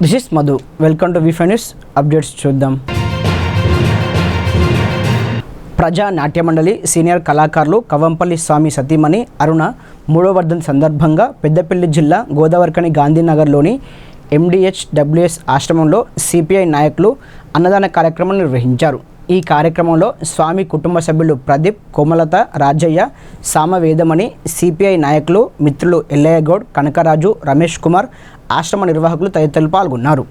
This is Madhu. Welcome to V five news updates. చూద్దాం. ప్రజా నాట్య మండలి సీనియర్ కళాకారులు కవంపల్లి స్వామి సతీమణి అరుణ 3వ వర్ధంతి సందర్భంగా పెద్దపల్లి జిల్లా గోదావరిఖని గాంధీనగర్లోని MDHWS ఆశ్రమంలో సిపిఐ నాయకులు అన్నదాన కార్యక్రమం నిర్వహించారు. ఈ కార్యక్రమంలో స్వామి కుటుంబ సభ్యులు ప్రదీప్, కోమలత, రాజయ్య, సామవేదమణి, సిపిఐ నాయకులు మిత్రులు ఎల్లయ్య గౌడ్, కనకరాజు, రమేష్ కుమార్, ఆశ్రమ నిర్వాహకులు తదితరులు పాల్గొన్నారు.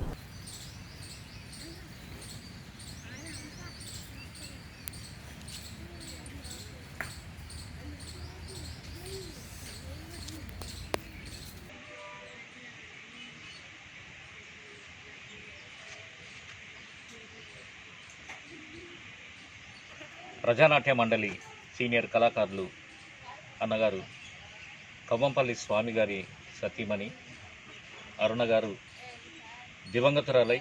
ప్రజానాట్య మండలి సీనియర్ కళాకారులు అన్నగారు కవంపల్లి స్వామి గారి సతీమణి అరుణ గారు దివంగతురాలై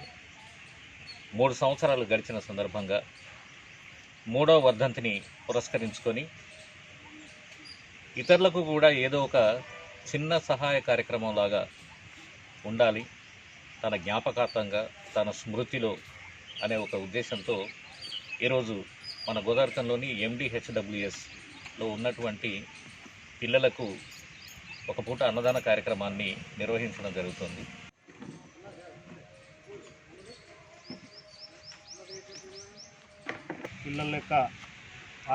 3 సంవత్సరాలు గడిచిన సందర్భంగా 3వ వర్ధంతిని పురస్కరించుకొని ఇతరులకు కూడా ఏదో ఒక చిన్న సహాయ కార్యక్రమంలాగా ఉండాలి, తన జ్ఞాపకార్థంగా, తన స్మృతిలో అనే ఒక ఉద్దేశంతో ఈరోజు మన గోదావరిఖనిలోని MDHWSలో ఉన్నటువంటి పిల్లలకు ఒక పూట అన్నదాన కార్యక్రమాన్ని నిర్వహించడం జరుగుతుంది. పిల్లల లెక్క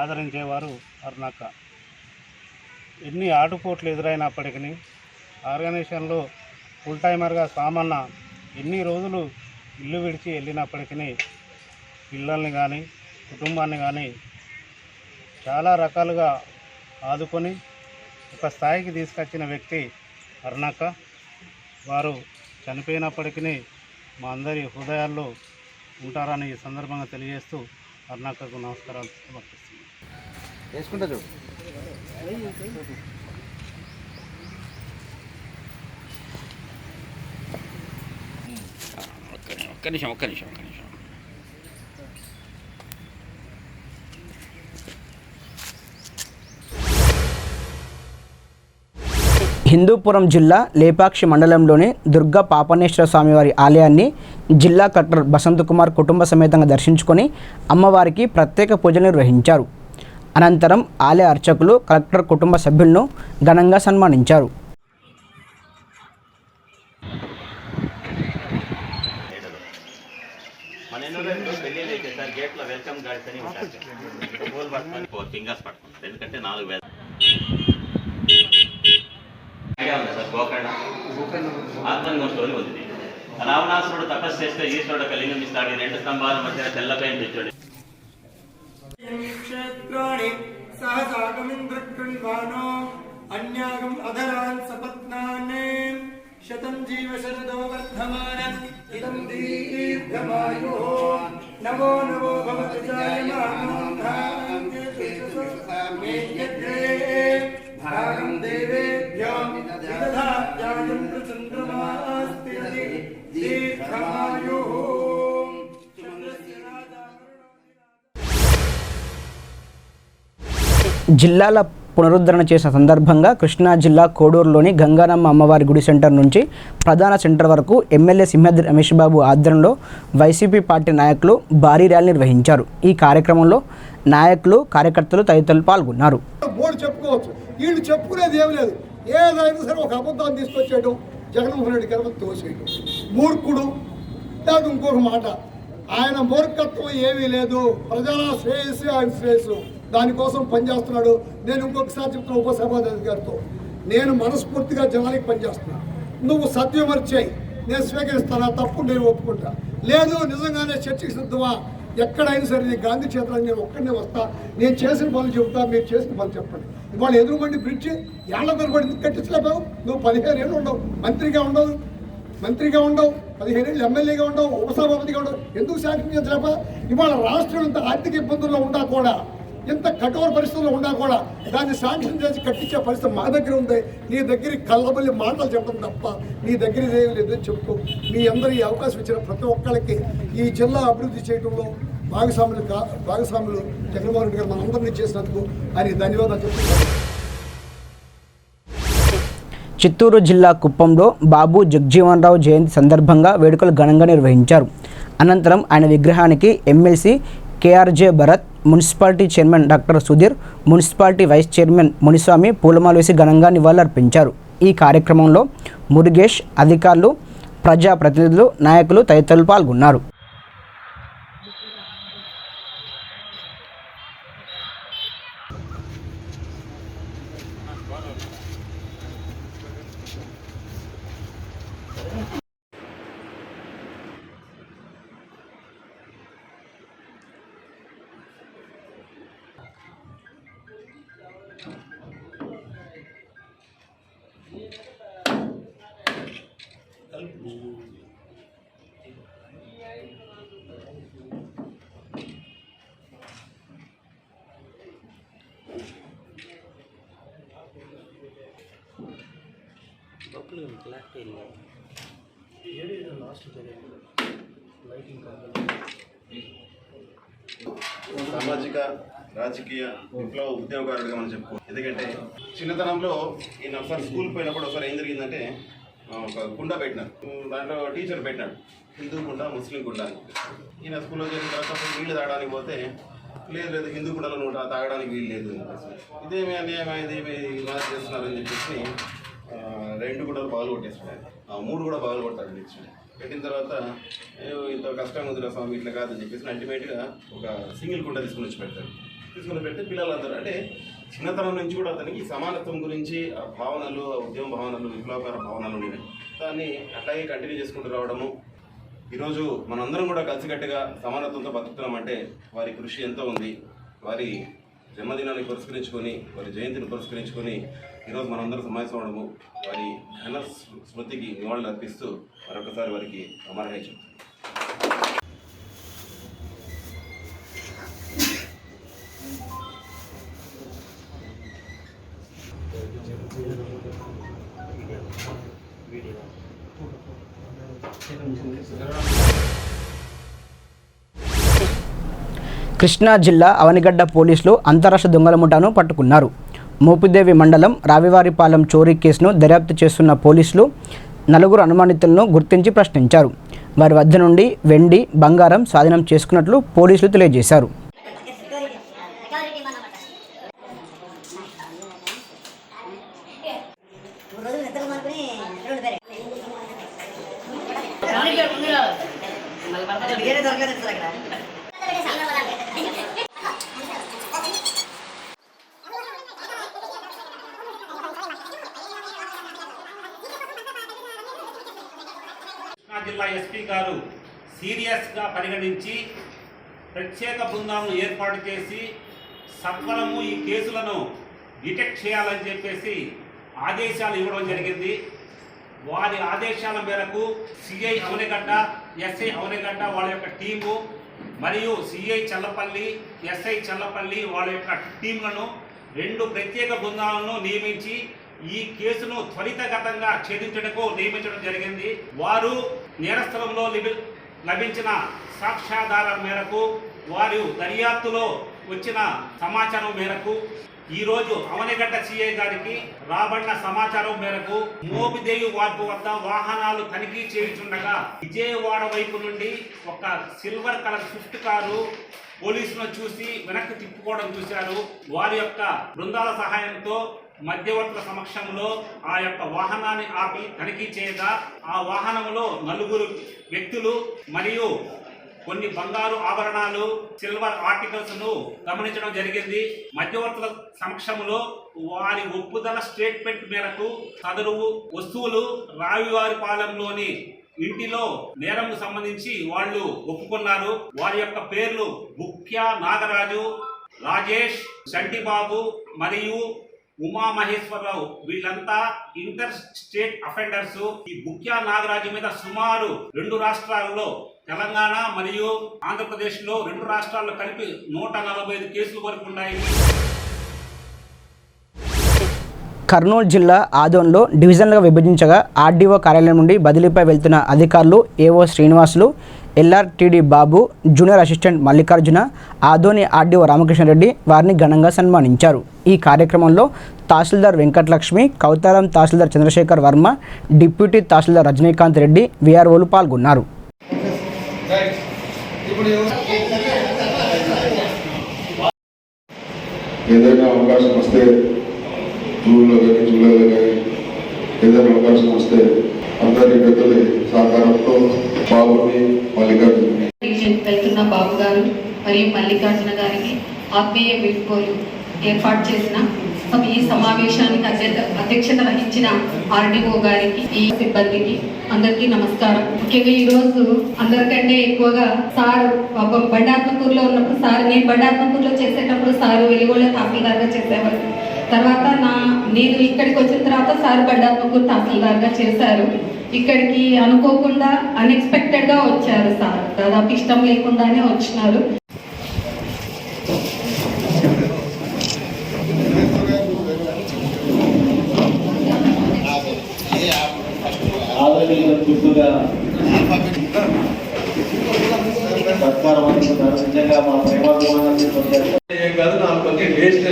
ఆదరించేవారు అరుణక్క. ఎన్ని ఆటుపోట్లు ఎదురైనప్పటికీ ఆర్గనైజేషన్లో ఫుల్ టైమర్గా సామన్న ఎన్ని రోజులు ఇల్లు విడిచి వెళ్ళినప్పటికీ పిల్లల్ని కానీ కుటుంబాన్ని కానీ చాలా రకాలుగా ఆదుకొని ఒక స్థాయికి తీసుకొచ్చిన వ్యక్తి అరుణక్క. వారు చనిపోయినప్పటికీ మా అందరి హృదయాల్లో ఉంటారని ఈ సందర్భంగా తెలియజేస్తూ అరుణక్కకు నమస్కారాలు సమర్పిస్తున్నాను. ఒక్క నిమిషం. హిందూపురం జిల్లా లేపాక్షి మండలంలోని దుర్గా పాపనేశ్వర స్వామివారి ఆలయాన్ని జిల్లా కలెక్టర్ బసంత్ కుమార్ కుటుంబ సమేతంగా దర్శించుకొని అమ్మవారికి ప్రత్యేక పూజలు నిర్వహించారు. అనంతరం ఆలయ అర్చకులు కలెక్టర్ కుటుంబ సభ్యులను ఘనంగా సన్మానించారు. స్టోరీ ఉంది. రావణాసురుడు తపస్సు చేస్తే ఈశ్వరుడు ఒక లింగం ఇస్తాడు. 2 స్తంభాల మధ్య తెల్లపై తెచ్చాడు. అన్యాగం అధరాన్ సపత్నానే శతం జీవ శరదో వర్ధమానం ఇదం దీర్ఘమాయో నమో నమో భవతి జాయమానో భాగం దేవేభ్యో విదధాత్యాయం ప్రచంద్రమాస్తి దీర్ఘమాయో. జిల్లాల పునరుద్ధరణ చేసిన సందర్భంగా కృష్ణా జిల్లా కోడూరులోని గంగారమ్మ అమ్మవారి గుడి సెంటర్ నుంచి ప్రధాన సెంటర్ వరకు ఎమ్మెల్యే సింహాద్రి రమేష్ బాబు ఆధ్వర్యంలో వైసీపీ పార్టీ నాయకులు భారీ ర్యాలీ నిర్వహించారు. ఈ కార్యక్రమంలో నాయకులు, కార్యకర్తలు తదితరులు పాల్గొన్నారు. బోర్డు చెప్పుకోవచ్చు, వీళ్ళు చెప్పుకునేది ఏమి లేదు. ఏదైనా సరే ఒక అబద్ధాన్ని తీసుకొచ్చేయడం, జగన్మోహన్ రెడ్డి గారు తోసేయడం, మూర్ఖుడు. దాని ఇంకొక మాట, ఆయన మూర్ఖత్వం ఏమీ లేదు. ప్రజల శ్రేయస్సు ఆయన శ్రేయస్సు, దానికోసం పనిచేస్తున్నాడు. నేను ఇంకొకసారి చెప్తున్నా ఉపసభాధికారి గారితో, నేను మనస్ఫూర్తిగా జనానికి పనిచేస్తున్నాను. నువ్వు సత్యమర్చేయి, నేను స్వీకరిస్తాను. తప్పు నేను ఒప్పుకుంటా. లేదు నిజంగానే చర్చకి సిద్ధమా, ఎక్కడైనా సరే నేను గాంధీ క్షేత్రానికి నేను ఒక్కడనే వస్తా. నేను చేసిన పనులు చెబుతా, మీరు చేసిన పనులు చెప్పండి. ఇవాళ ఎదురుబండి బ్రిడ్జి ఏళ్ల తరబడి కట్టించలేపావు. నువ్వు 15 ఏళ్ళు ఉండవు, మంత్రిగా ఉండవు, 15 ఏళ్ళు ఎమ్మెల్యేగా ఉండవు, ఉపసభాపతిగా ఉండవు. ఎందుకు శాంక్షన్ చేసలేపా? ఇవాళ రాష్ట్రం ఇంత ఆర్థిక ఇబ్బందుల్లో ఉన్నా కూడా, ఇంత కఠోర పరిస్థితుల్లో ఉన్నా కూడా దాన్ని శాంక్షన్ చేసి కట్టించే పరిస్థితి మా దగ్గర ఉంది. నీ దగ్గర కళ్ళబల్లి మాటలు చెప్పడం తప్ప నీ దగ్గర ఏం లేదని చెప్తూ, మీ అందరూ ఈ అవకాశం ఇచ్చిన ప్రతి ఒక్కరికి ఈ జిల్లా అభివృద్ధి చేయడంలో భాగస్వాములు జగన్మోహన్ రెడ్డి గారు మనందరినీ చేసినందుకు ఆయన ధన్యవాదాలు చెప్తున్నారు. చిత్తూరు జిల్లా కుప్పంలో బాబు జగ్జీవన్ రావు జయంతి సందర్భంగా వేడుకలు ఘనంగా నిర్వహించారు. అనంతరం ఆయన విగ్రహానికి MLC KRJ Bharat, municipality chairman doctor Sudheer, municipality vice chairman Muniswamy పూలమాల వేసి ఘనంగా నివాళులర్పించారు. ఈ కార్యక్రమంలో మురుగేష్, అధికారులు, ప్రజాప్రతినిధులు, నాయకులు తదితరులు పాల్గొన్నారు. సామాజిక రాజకీయ విప్లవ ఉద్యోగాలుగా మనం చెప్పుకోవాలి. ఎందుకంటే చిన్నతనంలో ఈయన ఒకసారి స్కూల్ పోయినప్పుడు ఒకసారి ఏం జరిగిందంటే ఒక కుండ పెట్టినారు, దాంట్లో టీచర్ పెట్టినాడు హిందూ కుండ, ముస్లిం కుండ అని. ఈయన స్కూల్లో చేసిన తర్వాత నీళ్ళు తాగడానికి పోతే లేదు హిందూ కుండలో నువ్వు తాగడానికి వీలు లేదు, ఇదేమి అన్యాయం, ఇదేమి ఇలా చేస్తున్నారని చెప్పేసి 2 కుండలు పగలు కొట్టేస్తున్నాడు, 3 కూడా పగలు కొట్టారు ఇచ్చి పెట్టిన తర్వాత ఇంత కష్టంగా ఉందిరా స్వామి ఇట్లా కాదని చెప్పేసి అల్టిమేట్గా ఒక సింగిల్ కుండ తీసుకుని పెడతారు. తీసుకుని పెడితే పిల్లలందరూ అంటే చిన్నతనం నుంచి కూడా అతనికి సమానత్వం గురించి ఆ భావనలు, ఆ ఉద్యమ భావనలు, విప్లవకర భావనలు ఉన్నాయి. దాన్ని అట్లాగే కంటిన్యూ చేసుకుంటూ రావడము. ఈరోజు మనందరం కూడా కలిసికట్టుగా సమానత్వంతో బతుకుతున్నామంటే వారి కృషి ఎంతో ఉంది. వారి జన్మదినాన్ని పురస్కరించుకొని, వారి జయంతిని పురస్కరించుకొని ఈరోజు మనందరం సమావేశం అవడము, వారి ఘన స్మృతికి నివాళులు అర్పిస్తూ మరొకసారి వారికి అమరహేచం. కృష్ణా జిల్లా అవనిగడ్డ పోలీసులు అంతరాష్ట్ర దొంగల ముఠాను పట్టుకున్నారు. మోపిదేవి మండలం రావివారిపాలెం చోరీ కేసును దర్యాప్తు చేస్తున్న పోలీసులు 4 అనుమానితులను గుర్తించి ప్రశ్నించారు. వారి వద్ద నుండి వెండి, బంగారం స్వాధీనం చేసుకున్నట్లు పోలీసులు తెలియజేశారు. జిల్లా ఎస్పీ గారు సీరియస్గా పరిగణించి ప్రత్యేక బృందాలను ఏర్పాటు చేసి సత్వరము ఈ కేసులను డిటెక్ట్ చేయాలని చెప్పేసి ఆదేశాలు ఇవ్వడం జరిగింది. వారి ఆదేశాల మేరకు సిఐ అవనిగడ్డ, ఎస్ఐ అవనిగడ్డ వాళ్ళ యొక్క టీము మరియు సిఐ చల్లపల్లి, ఎస్ఐ చల్లపల్లి వాళ్ళ యొక్క టీంలను 2 ప్రత్యేక బృందాలను నియమించి ఈ కేసును త్వరితగతంగా ఛేదించడానికి నియమించడం జరిగింది. వారు నేరస్థలంలో లభించిన సాక్ష్యాధారాల మేరకు, వారు దర్యాప్తులో వచ్చిన సమాచారం మేరకు ఈరోజు అవనిగడ్డ సిఐ గారికి రాబడిన సమాచారం మేరకు మోపిదేవి వార్పు వద్ద వాహనాలు తనిఖీ చేయుచుండగా విజయవాడ వైపు నుండి ఒక సిల్వర్ కలర్ స్విఫ్ట్ కారు పోలీసులను చూసి వెనక్కి తిప్పుకోవడం చూశారు. వారి యొక్క బృందాల సహాయంతో మధ్యవర్తుల సమక్షంలో ఆ యొక్క వాహనాన్ని ఆపి తనిఖీ చేయగా ఆ వాహనంలో 4 వ్యక్తులు మరియు కొన్ని బంగారు ఆభరణాలు, సిల్వర్ ఆర్టికల్స్ ను గమనించడం జరిగింది. మధ్యవర్తుల సమక్షంలో వారి ఒప్పుదల స్టేట్మెంట్ మేరకు సదరు వస్తువులు రావివారిపాలెంలోని ఇంటిలో నేరంకు సంబంధించి వాళ్ళు ఒప్పుకున్నారు. వారి యొక్క పేర్లు బుక్య నాగరాజు, రాజేష్, చంటిబాబు మరియు ఉమామహేశ్వరరావు. వీళ్ళంతా ఇంటర్ స్టేట్ అఫెండర్స్. ఈ బుక్యా నాగరాజు మీద సుమారు 2 రాష్ట్రాల్లో, తెలంగాణ మరియు ఆంధ్రప్రదేశ్లో 2 రాష్ట్రాల్లో కలిపి 145 కేసులు వరకు ఉన్నాయి. కర్నూలు జిల్లా ఆదోన్లో డివిజన్లుగా విభజించగా ఆర్డీఓ కార్యాలయం నుండి బదిలీపై వెళ్తున్న అధికారులు AO Srinivasulu, LRTD Babu, junior assistant Mallikarjuna, Adoni RDO Ramakrishna Reddy వారిని ఘనంగా సన్మానించారు. ఈ కార్యక్రమంలో తహసీల్దార్ వెంకటలక్ష్మి, కౌతారం తహసీల్దార్ చంద్రశేఖర్ వర్మ, డిప్యూటీ తహసీల్దార్ రజనీకాంత్ రెడ్డి, వీఆర్ఓలు పాల్గొన్నారు. ఏదైనా అవకాశం వస్తే జూన్లో కానీ ఏదైనా అవకాశం వస్తే అందరి పెద్దల సహకారంతో బాబుని మల్లికార్జున వెళ్తున్న బాబు గారు మరియు మల్లికార్జున గారికి ఆత్మీయ వీడ్కోలు ఏర్పాటు చేసిన ఈ సమావేశానికి అధ్యక్షత వహించిన ఆర్డీఓ గారికి, ఈ సిబ్బందికి అందరికీ నమస్కారం. ముఖ్యంగా ఈ రోజు అందరికంటే ఎక్కువగా సార్ బండాత్మకూరులో ఉన్నప్పుడు నేను బండాత్మకూరులో చేసేటప్పుడు సారు వెలుగోళ్ళ తహసీల్దార్గా చేసేవారు. తర్వాత నేను ఇక్కడికి వచ్చిన తర్వాత సార్ బండాత్మకూరు తహసీల్దార్గా చేశారు. ఇక్కడికి అనుకోకుండా అన్ఎక్స్పెక్టెడ్గా వచ్చారు సార్, దాదాపు ఇష్టం లేకుండానే వచ్చినారు. గుర్తుగా సత్కారం అందుకున్నారు. నిజంగా మా ప్రేమాభిమానాన్ని ఏం కాదు, నాకు కొంచెం వేస్ట్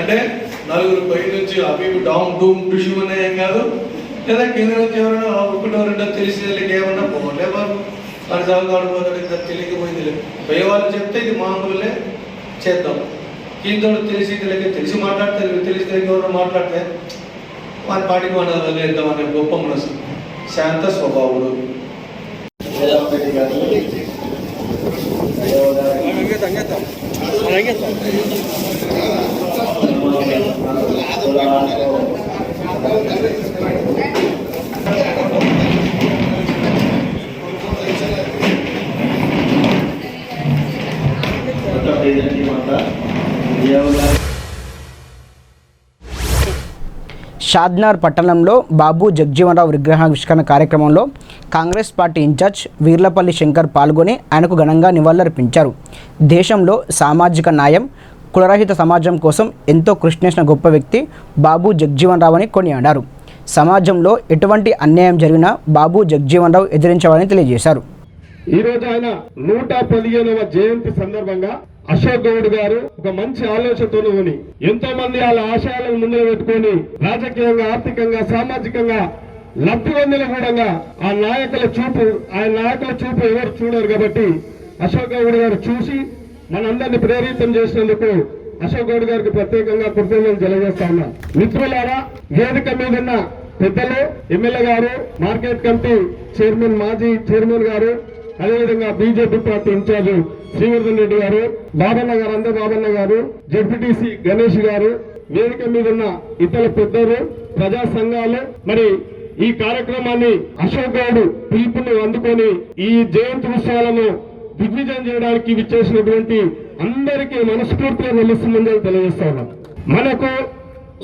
అంటే నలుగురు పై నుంచి అవి డౌన్ డూమ్ టుషు ఏం కాదు. లేదా కింద నుంచి ఎవరైనా ఒకటో రెండో తెలిసి ఏమన్నా పోలే వాళ్ళు వాడు చదువుకోవడం ఇంత తెలియకపోయింది. పోయే వాళ్ళు చెప్తే ఇది మామూలులే చేద్దాం. కింద తెలిసి మాట్లాడితే తెలిసి ఎవరైనా మాట్లాడితే మన పాటికి మన వదిలేద్దామనే గొప్ప మనసు, శాంత స్వభావుడు. షాద్నార్ పట్టణంలో బాబు జగజీవనరావు విగ్రహావిష్కరణ కార్యక్రమంలో కాంగ్రెస్ పార్టీ ఇన్ఛార్జ్ వీర్లపల్లి శంకర్ పాల్గొని ఆయనకు ఘనంగా నివాళులర్పించారు. దేశంలో సామాజిక న్యాయం, కులరహిత సమాజం కోసం ఎంతో కృషి చేసిన గొప్ప వ్యక్తి బాబు జగజీవనరావు అని కొనియాడారు. సమాజంలో ఎటువంటి అన్యాయం జరిగినా బాబు జగజీవనరావు ఎదిరించేవారని తెలియజేశారు. ఈరోజు ఆయన 115వ జయంతి సందర్భంగా అశోక్ గౌడ్ గారు ఒక మంచి ఆలోచనతో ఎంతో మంది వాళ్ళ ఆశయాలను ముందుకు పెట్టుకొని రాజకీయంగా, ఆర్థికంగా, సామాజికంగా లబ్ధి పొందిన కూడా ఆయన నాయకుల చూపు ఎవరు చూడరు. కాబట్టి అశోక్ గౌడ్ గారు చూసి మనందరినీ ప్రేరితం చేసినందుకు అశోక్ గౌడ్ గారికి ప్రత్యేకంగా కృతజ్ఞతలు తెలియజేస్తా ఉన్నా. మిత్రులారా, వేదిక మీద ఉన్న పెద్దలు, ఎమ్మెల్యే గారు, మార్కెట్ కమిటీ చైర్మన్, మాజీ చైర్మన్ గారు, అదేవిధంగా BJP party incharge Srivardhan Reddy garu, Babanna గారు, అందరు బాబన్న గారు, జడ్పీటీసీ గణేష్ గారు, వేదిక మీద ఉన్న ఇతర పెద్దలు, ప్రజా సంఘాలు, మరి ఈ కార్యక్రమాన్ని అశోక్ గౌడ్ పిలుపుని అందుకొని ఈ జయంతి ఉత్సవాలను దిగ్విజయం చేయడానికి విచ్చేసినటువంటి అందరికీ మనస్ఫూర్తిగా నిలుస్తుందని తెలియజేస్తా ఉన్నాం. మనకు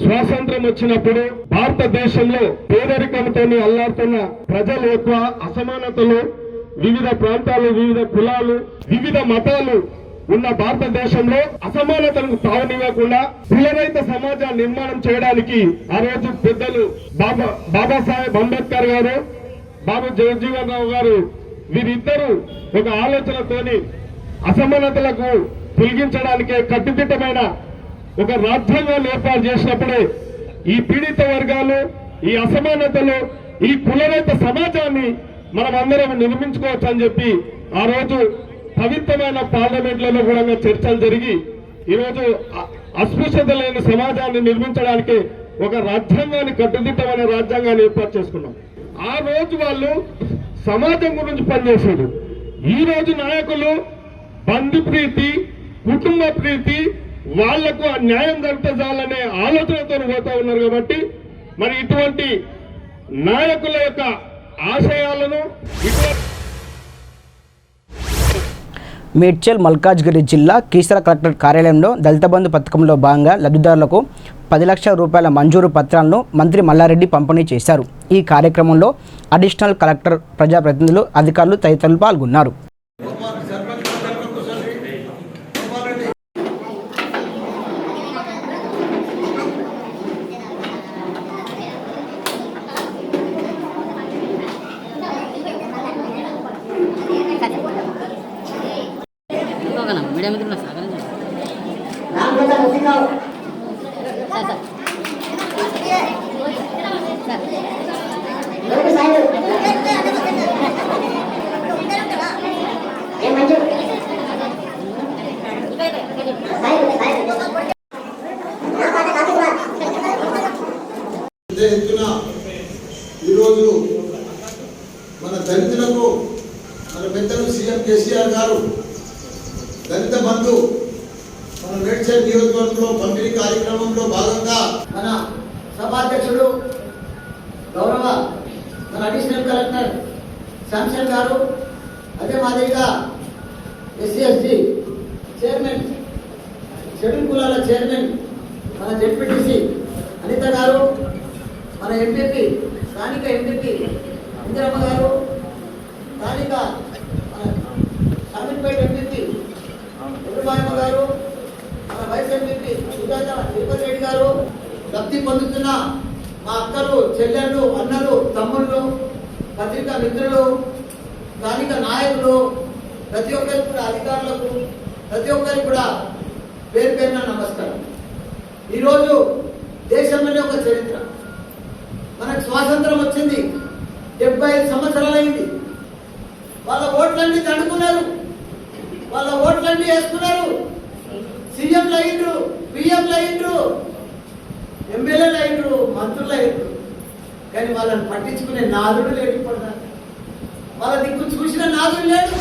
స్వాతంత్రం వచ్చినప్పుడు భారతదేశంలో పేదరికంతో అల్లాడుతున్న ప్రజలు ఎక్కువ, అసమానతలు, వివిధ ప్రాంతాలు, వివిధ కులాలు, వివిధ మతాలు ఉన్న భారతదేశంలో అసమానతలకు తావనివ్వకుండా కులరహిత సమాజాన్ని నిర్మాణం చేయడానికి ఆ రోజు పెద్దలు బాబాసాహెబ్ అంబేద్కర్ గారు, బాబు జగజీవనరావు గారు వీరిద్దరూ ఒక ఆలోచనతోని అసమానతలకు తొలగించడానికే కట్టుదిట్టమైన ఒక రాజ్యాంగాన్ని ఏర్పాటు చేసినప్పుడే ఈ పీడిత వర్గాలు, ఈ అసమానతలు, ఈ కులరహిత సమాజాన్ని మనం అందరం నిర్మించుకోవచ్చు అని చెప్పి ఆ రోజు పవిత్రమైన పార్లమెంట్లలో కూడా చర్చలు జరిగి ఈరోజు అస్పృశ్యత లేని సమాజాన్ని నిర్మించడానికి ఒక రాజ్యాంగాన్ని, కట్టుదిట్టమైన రాజ్యాంగాన్ని ఏర్పాటు చేసుకున్నాం. ఆ రోజు వాళ్ళు సమాజం గురించి పనిచేశారు. ఈ రోజు నాయకులు బంధు ప్రీతి, కుటుంబ ప్రీతి, వాళ్లకు న్యాయం జరిగితే చాలనే ఆలోచనతో పోతా ఉన్నారు. కాబట్టి మరి ఇటువంటి నాయకుల యొక్క ఆశయాలను మేడ్చల్ మల్కాజ్గిరి జిల్లా కీసర కలెక్టర్ కార్యాలయంలో దళిత బంధు పథకంలో భాగంగా లబ్ధిదారులకు 10 లక్షల రూపాయల మంజూరు పత్రాలను మంత్రి మల్లారెడ్డి పంపిణీ చేశారు. ఈ కార్యక్రమంలో అడిషనల్ కలెక్టర్, ప్రజాప్రతినిధులు, అధికారులు తదితరులు పాల్గొన్నారు. పెద్ద ఎత్తున ఈరోజు మన దళితులకు మన పెద్దలు సీఎం కేసీఆర్ గారు దళిత బంధు మన మేడ్చల్ నియోజకవర్గంలో పంపిణీ కార్యక్రమంలో భాగంగా మన సభాధ్యక్షుడు గౌరవ మన అడిషనల్ కలెక్టర్ శాంసన్ గారు, అదే మాదిరిగా SC/ST చైర్మన్, షెడ్యూల్ కులాల చైర్మన్ మన జెడ్పీటీసీ అనిత గారు, మన ఎంపీపీ స్థానిక ఎంపీపీ ఇందిరమ్మ గారు, స్థానిక సామిపేట ఎంపీపీ ఎదురుబాయమ్మ గారు, మన వైస్ ఎంపీపీ సుజాత తిరుపతి రెడ్డి గారు, లబ్ధి పొందుతున్న మా అక్కలు, చెల్లెళ్ళు, అన్నలు, తమ్ముళ్ళు, పత్రికా మిత్రులు, స్థానిక నాయకులు, ప్రతి ఒక్కరికి కూడా అధికారులకు, ప్రతి ఒక్కరికి కూడా పేరు పేరున నమస్కారం. ఈరోజు దేశంలోనే ఒక చరిత్ర. మనకు స్వాతంత్రం వచ్చింది 75 సంవత్సరాలైంది. వాళ్ళ ఓట్లన్నీ దండుకున్నారు, వాళ్ళ ఓట్లన్నీ వేసుకున్నారు. సీఎంలు అయ్యిండ్రు, పిఎంలు అయ్యిండ్రు, ఎమ్మెల్యేలు అయ్యిండ్రు, మంత్రులు అయ్యిండ్రు. కానీ వాళ్ళని పట్టించుకునే నాదుడు లేడు. వాళ్ళ దిక్కు చూసిన నాదుడు లేడు.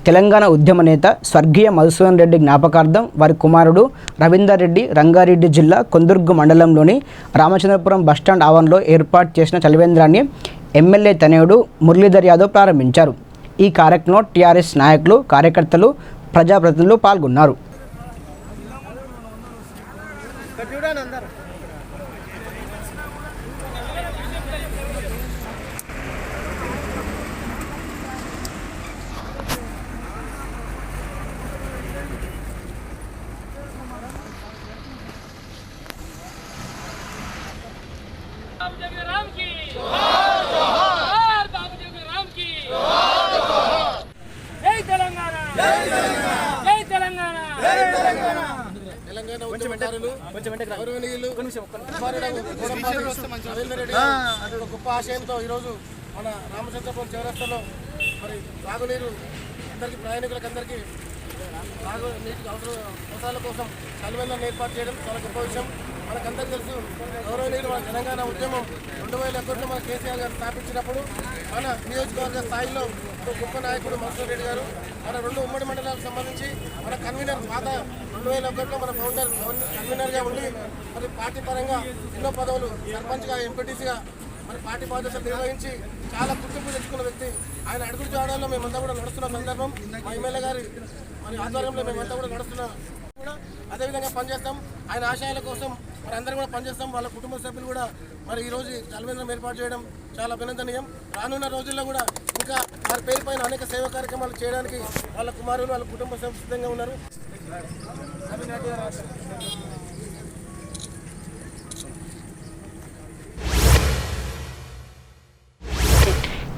తెలంగాణ ఉద్యమ నేత స్వర్గీయ మధుసూదన్ రెడ్డి జ్ఞాపకార్థం వారి కుమారుడు రవీందర్ రెడ్డి రంగారెడ్డి జిల్లా కొందుర్గు మండలంలోని రామచంద్రపురం బస్టాండ్ ఆవరణలో ఏర్పాటు చేసిన చలివేంద్రాన్ని ఎమ్మెల్యే తనయుడు మురళీధర్ యాదవ్ ప్రారంభించారు. ఈ కార్యక్రమంలో టీఆర్ఎస్ నాయకులు, కార్యకర్తలు, ప్రజాప్రతినిధులు పాల్గొన్నారు. గొప్ప ఆశయంతో ఈరోజు మన రామచంద్రపురం చౌరస్తాలో మరి తాగునీరు అందరికీ, ప్రయాణికులకు అందరికీ తాగునీటి అవసరాల కోసం చలివేంద్రాన్ని ఏర్పాటు చేయడం చాలా గొప్ప విషయం. మనకందరికీ తెలుసు, గౌరవనీయులు మన తెలంగాణ ఉద్యమం 2001లో మన కేసీఆర్ గారు స్థాపించినప్పుడు మన నియోజకవర్గ స్థాయిలో గొప్ప నాయకుడు మధుసూదన్ రెడ్డి గారు మన 2 ఉమ్మడి మండలాలకు సంబంధించి మన కన్వీనర్ పాత 2001లో మన ఫౌండర్ కన్వీనర్గా ఉండి మరి పార్టీ పరంగా ఎన్నో పదవులు, సర్పంచ్గా, ఎంపీటీసీగా మరి పార్టీ బాధ్యతలు నిర్వహించి చాలా గుర్తింపు తెచ్చుకున్న వ్యక్తి. ఆయన అడుగులు జాడల్లో మేమంతా కూడా నడుస్తున్న సందర్భం, మా ఎమ్మెల్యే గారి మరి ఆధ్వర్యంలో మేమంతా కూడా నడుస్తున్నా కూడా అదేవిధంగా పనిచేస్తాం. ఆయన ఆశయాల కోసం మరి అందరం కూడా పనిచేస్తాం. వాళ్ళ కుటుంబ సభ్యులు కూడా మరి ఈరోజు చలివేంద్రం ఏర్పాటు చేయడం చాలా అభినందనీయం. రానున్న రోజుల్లో కూడా ఇంకా వారి పేరు పైన అనేక సేవా కార్యక్రమాలు చేయడానికి వాళ్ళ కుమారులు, వాళ్ళ కుటుంబ సభ్యులు సిద్ధంగా ఉన్నారు.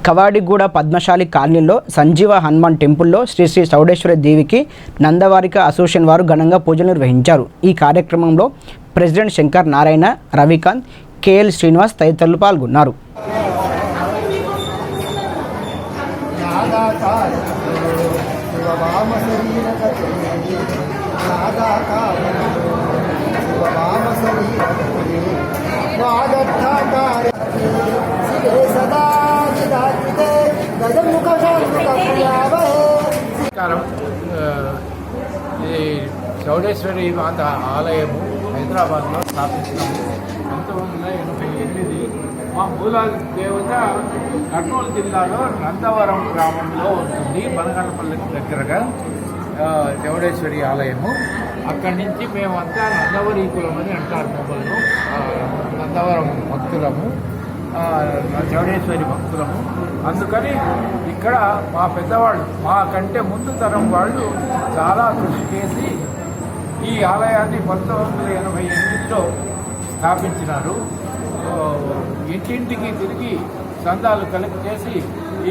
కవాడిగూడ పద్మశాలి కాలనీలో సంజీవ హనుమాన్ టెంపుల్లో శ్రీ శ్రీ చౌడేశ్వరి దేవికి నందవారిక అసోసియేషన్ వారు ఘనంగా పూజలు నిర్వహించారు. ఈ కార్యక్రమంలో ప్రెసిడెంట్ శంకర్ నారాయణ, రవికాంత్, KL శ్రీనివాస్ తదితరులు పాల్గొన్నారు. నమస్కారం. ఇది చౌడేశ్వరి మాత ఆలయము హైదరాబాద్లో స్థాపించినాము 1988. మా మూల దేవత కర్నూలు జిల్లాలో నందవరం గ్రామంలో ఉంటుంది, బనగనపల్లికి దగ్గరగా చౌడేశ్వరి ఆలయము. అక్కడి నుంచి మేమంతా నందవరీకులమని అంటారు మమ్మల్ని, నందవరం భక్తులము, చౌడేశ్వరి భక్తులము. అందుకని ఇక్కడ మా పెద్దవాళ్ళు, మా కంటే ముందు తరం వాళ్ళు చాలా కృషి చేసి ఈ ఆలయాన్ని 1988లో స్థాపించినారు. ఇంటింటికి తిరిగి చందాలు కలెక్ట్ చేసి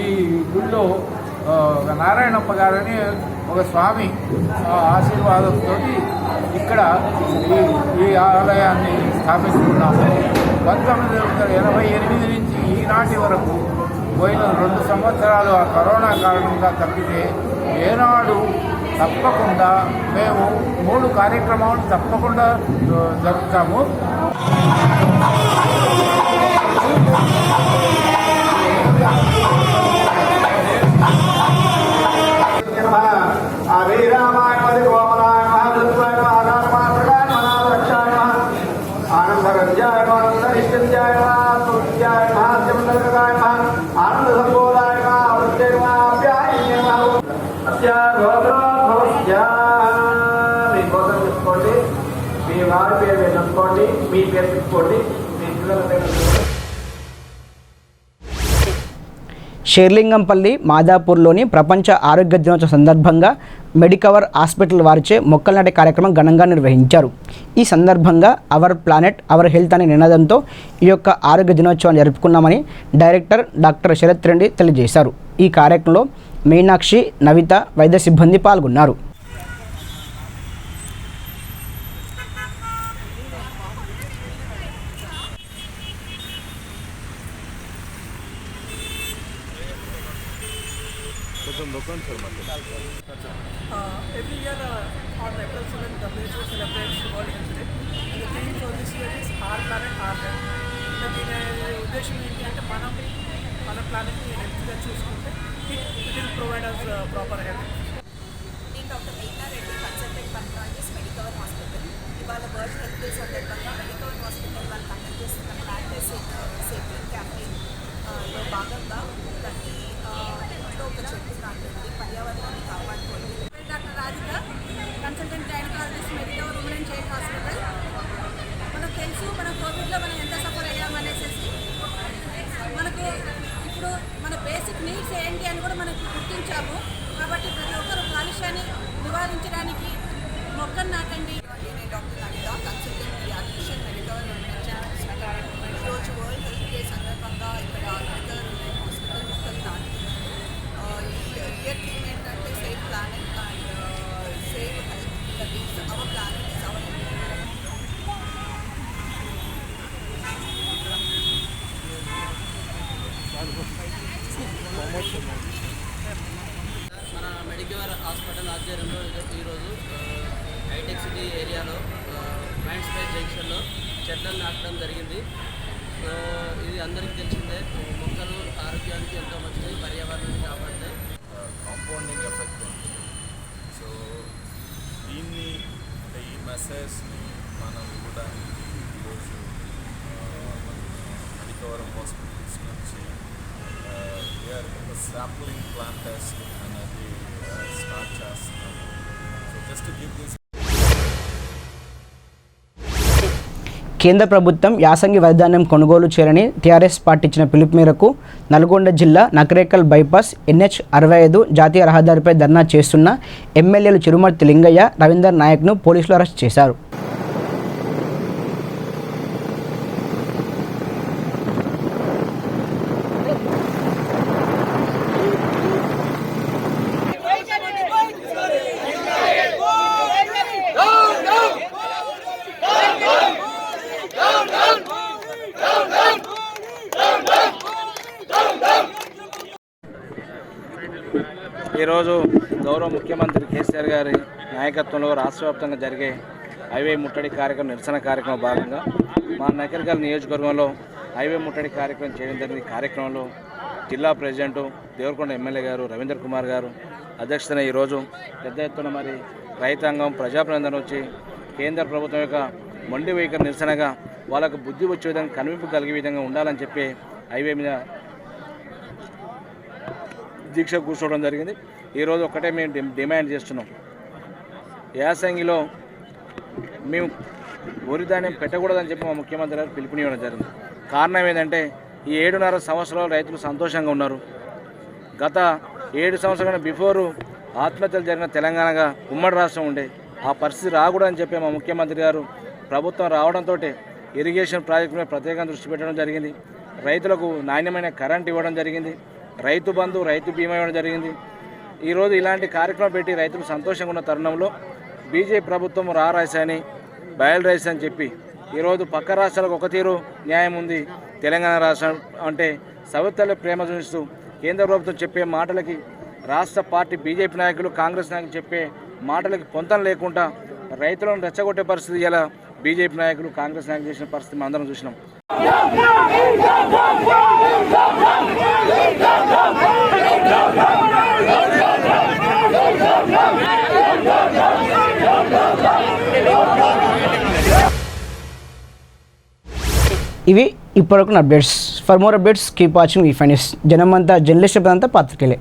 ఈ గుళ్ళో నారాయణప్ప గారని ఒక స్వామి ఆశీర్వాదంతో ఇక్కడ ఈ ఆలయాన్ని స్థాపించుకున్నాము. 1988 నుంచి ఈనాటి వరకు పోయిన 2 సంవత్సరాలు ఆ కరోనా కారణంగా తప్పితే ఏనాడు తప్పకుండా మేము 3 కార్యక్రమాలు తప్పకుండా జరుపుతాము. మీ వారి పేరు తెలుసుకోండి, మీ పేరు తీసుకోండి, మీ పిల్లల పేరు. షేర్లింగంపల్లి మాదాపూర్లోని ప్రపంచ ఆరోగ్య దినోత్సవ సందర్భంగా మెడికవర్ హాస్పిటల్ వారిచే మొక్కలు నాటే కార్యక్రమం ఘనంగా నిర్వహించారు. ఈ సందర్భంగా అవర్ ప్లానెట్ అవర్ హెల్త్ అనే నినాదంతో ఈ యొక్క ఆరోగ్య దినోత్సవాన్ని జరుపుకున్నామని డైరెక్టర్ డాక్టర్ శరత్ రెడ్డి తెలియజేశారు. ఈ కార్యక్రమంలో మీనాక్షి, నవిత, వైద్య సిబ్బంది పాల్గొన్నారు. Every year on April 7th, WHO celebrates World Health Day. And the theme for this year is Our Planet, Our Health. దీని ఉద్దేశం ఏంటి అంటే మన ప్లానెట్ని హెల్త్గా చూసుకుంటే it will provide us proper health. నేను డాక్టర్ మేఘనా Reddy, consultant pulmonologist, Medicover hospital. ఇవాళ వరల్డ్ హెల్త్ డే సందర్భంగా మెడికవర్ హాస్పిటల్ వాళ్ళు కండక్ట్ చేస్తున్న ప్లాంట్ సేఫ్టీ క్యాంపెయిన్లో భాగంగా ప్రతి ఇంట్లో ఒక చెట్టు నాటండి, పర్యావరణాన్ని కాపాడుకోండి. Doctor Radhika, consultant gynaecologist, Medicover women and child hospital. మనకు తెలుసు మనం కోవిడ్లో మనం ఎంత సఫర్ అయ్యామనేసి. మనకు ఇప్పుడు మన బేసిక్ నీడ్స్ ఏంటి అని కూడా మనకు గుర్తించాము. కాబట్టి ప్రతి ఒక్కరు కాలుష్యాన్ని నివారించడానికి మొక్కలు నాటండి. నేను డాక్టర్ లలిత, కన్సల్టెంట్ పీడియాట్రిషియన్, మెడికవర్ ఈరోజు వరల్డ్ హెల్త్ డే సందర్భంగా ఇక్కడ మెడికవర్ హాస్పిటల్ మొక్కలు నాటుతున్నాం. ఇయర్ థీమ్ ఏంటంటే save planet and save health. That is our planet is our health. మన మెడికవర్ హాస్పిటల్ ఆధ్వర్యంలో ఈరోజు హైటెక్ సిటీ ఏరియాలో మైండ్ స్పేస్ జంక్షన్లో చెట్లను నాటడం జరిగింది. ఇది అందరికీ తెలిసిందే, మొక్కలు ఆరోగ్యానికి ఎంతో మంచిది, పర్యావరణాన్ని కాపాడుతాయి. కాంపౌండింగ్ ఎఫెక్ట్ ఉంది. సో దీన్ని అంటే ఈ మెసేజ్ని మనం ఇవ్వడానికి ఈరోజు మెడికవర్ హాస్పిటల్స్ నుంచి శాంప్లింగ్ ప్లాంటర్స్ అనేది స్టార్ట్ చేస్తున్నాము. So just give this. కేంద్ర ప్రభుత్వం యాసంగి వరిధాన్యం కొనుగోలు చేయాలని టీఆర్ఎస్ పార్టీ ఇచ్చిన పిలుపు మేరకు నల్గొండ జిల్లా నకరేకల్ బైపాస్ NH65 జాతీయ రహదారిపై ధర్నా చేస్తున్న ఎమ్మెల్యేలు చిరుమర్తి లింగయ్య, రవీందర్ నాయక్ను పోలీసులు అరెస్ట్ చేశారు. ఈరోజు గౌరవ ముఖ్యమంత్రి కేసీఆర్ గారి నాయకత్వంలో రాష్ట్ర వ్యాప్తంగా జరిగే హైవే ముట్టడి కార్యక్రమం నిరసన కార్యక్రమం భాగంగా మా నకరికల్ నియోజకవర్గంలో హైవే ముట్టడి కార్యక్రమం చేయడం జరిగింది. కార్యక్రమంలో జిల్లా ప్రెసిడెంటు దేవరకొండ ఎమ్మెల్యే గారు రవీందర్ కుమార్ గారు అధ్యక్షతన ఈరోజు పెద్ద ఎత్తున మరి రైతాంగం ప్రజాప్రతినిధులు వచ్చి కేంద్ర ప్రభుత్వం యొక్క మొండి వైఖరి నిరసనగా వాళ్ళకు బుద్ధి వచ్చే విధంగా కనువింపు కలిగే విధంగా ఉండాలని చెప్పి హైవే మీద దీక్ష కూర్చోవడం జరిగింది. ఈరోజు ఒక్కటే మేము డిమాండ్ చేస్తున్నాం, యాసంగిలో మేము వరి ధాన్యం పెట్టకూడదని చెప్పి మా ముఖ్యమంత్రి గారు పిలుపునివ్వడం జరిగింది. కారణం ఏంటంటే ఈ 7.5 సంవత్సరాలు రైతులు సంతోషంగా ఉన్నారు. గత 7 సంవత్సరాల బిఫోరు ఆత్మహత్యలు జరిగిన తెలంగాణగా ఉమ్మడి రాష్ట్రం ఉండే ఆ పరిస్థితి రాకూడదని చెప్పి మా ముఖ్యమంత్రి గారు ప్రభుత్వం రావడంతో ఇరిగేషన్ ప్రాజెక్టు మీద ప్రత్యేకంగా దృష్టి పెట్టడం జరిగింది. రైతులకు నాణ్యమైన కరెంట్ ఇవ్వడం జరిగింది. రైతు బంధు, రైతు బీమా ఇవ్వడం జరిగింది. ఈరోజు ఇలాంటి కార్యక్రమం పెట్టి రైతులు సంతోషంగా ఉన్న తరుణంలో బీజేపీ ప్రభుత్వం రా రైస్ అని బయలు రైస్ అని చెప్పి ఈరోజు పక్క రాష్ట్రాలకు ఒక తీరు న్యాయం ఉంది, తెలంగాణ రాష్ట్రం అంటే సవతల ప్రేమ చూపిస్తూ కేంద్ర ప్రభుత్వం చెప్పే మాటలకి రాష్ట్ర పార్టీ బీజేపీ నాయకులు కాంగ్రెస్ నాయకులు చెప్పే మాటలకి పొంతం లేకుండా రైతులను రెచ్చగొట్టే పరిస్థితి ఇలా బీజేపీ నాయకులు కాంగ్రెస్ నాయకులు చేసిన పరిస్థితి మనం అందరం చూసినాం. ఇవి ఇప్పటివరకు updates. For more updates keep watching ఈ ఫైనస్. జనమంతా జర్నలిస్ట్ అంతా పాత్రికేలే.